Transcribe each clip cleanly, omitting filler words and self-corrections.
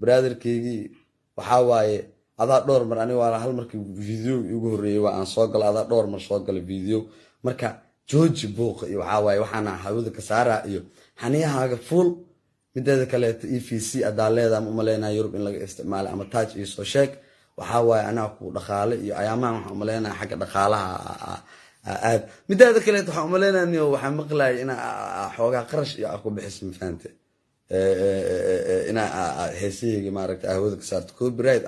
brotherkeygii waxaa waaye adaa dhowr mar aniga waa hal markii video igu horreeyay waa aan soo galay adaa dhowr mar soo galay video marka jooji buuqa iyo waxaa waaye waxaana hawada ka saaraa iyo xaniyahaaga full mideeda kaleeto EVC adaa leedahay ma umaleynaa Yurub in laga isticmaalo ama taaj iyo soo sheeg waxaa waaye anaa ku dhaqaale iyo ayaamahan waxaan umaleynaa xagga dhaqaalaha aad mideeda kaleeto waxaan umaleynaa niyo waxaan maqlaayay inaa xoogaa qarash iyo ku bixiso mafaante inaa heesayga maaragtay hawada ka saarto copyright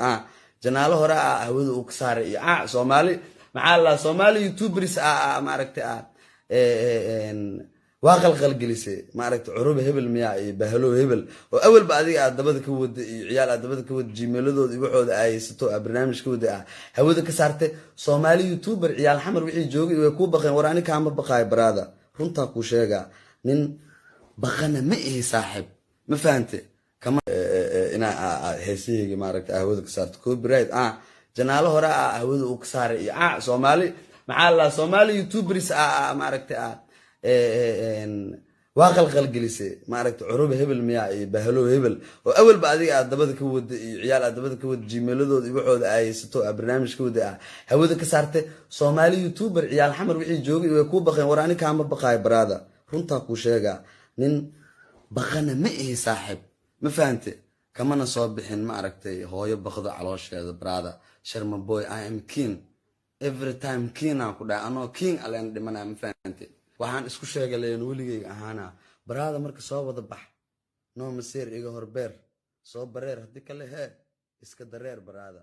janaalo hore hawada uu ka saaray iyo Soomaali maxaa la Soomaali YouTubers maaragtay waa qalqalgelisay maaragtay curub hebel miyaa iyo bahalo hebel oo awalba adiga dabada ka wada iyo ciyaal dabada ka wada gmail-adooda iyo waxooda ay haysato barnaamij ka wada hawada ka saartay Soomaali YouTuber ciyaal xamar wixii joogay way ku baqeen war ani kaama baqay brada runta ku sheega nin baqana ma ihi saaxib ma fahante kama ina heesayga maaragtay hawada ka saarto copyright janaalo hore hawada uu ka saaray iyo Soomaali maxaa la Soomaali YouTubers maaragtay waa qalqalgelisay maaragtay curub hebel miyaa iyo bahalo hebel oo awalba adiga dabada ka wada iyo ciyaal dabada ka wada gmail-adooda iyo waxooda ay haysato barnaamij ka wada hawada ka saartay Soomaali YouTuber ciyaal xamar wixii joogay way ku baqeen war ani kaama baqay brada runta ku sheega nin baqana ma ihi saaxib ma fahante kamana soo bixin maaragtay hooyo baqdo caloosheeda brada Sharma boy I am king every time king aan ku dhaay anoo king aleen dhimanaa ma fahante waxaan isku sheegaleen weligeyga ahaana brada marka soo wada bax noo maseer iga horbeer soo bareer hadii kale iska dareer brada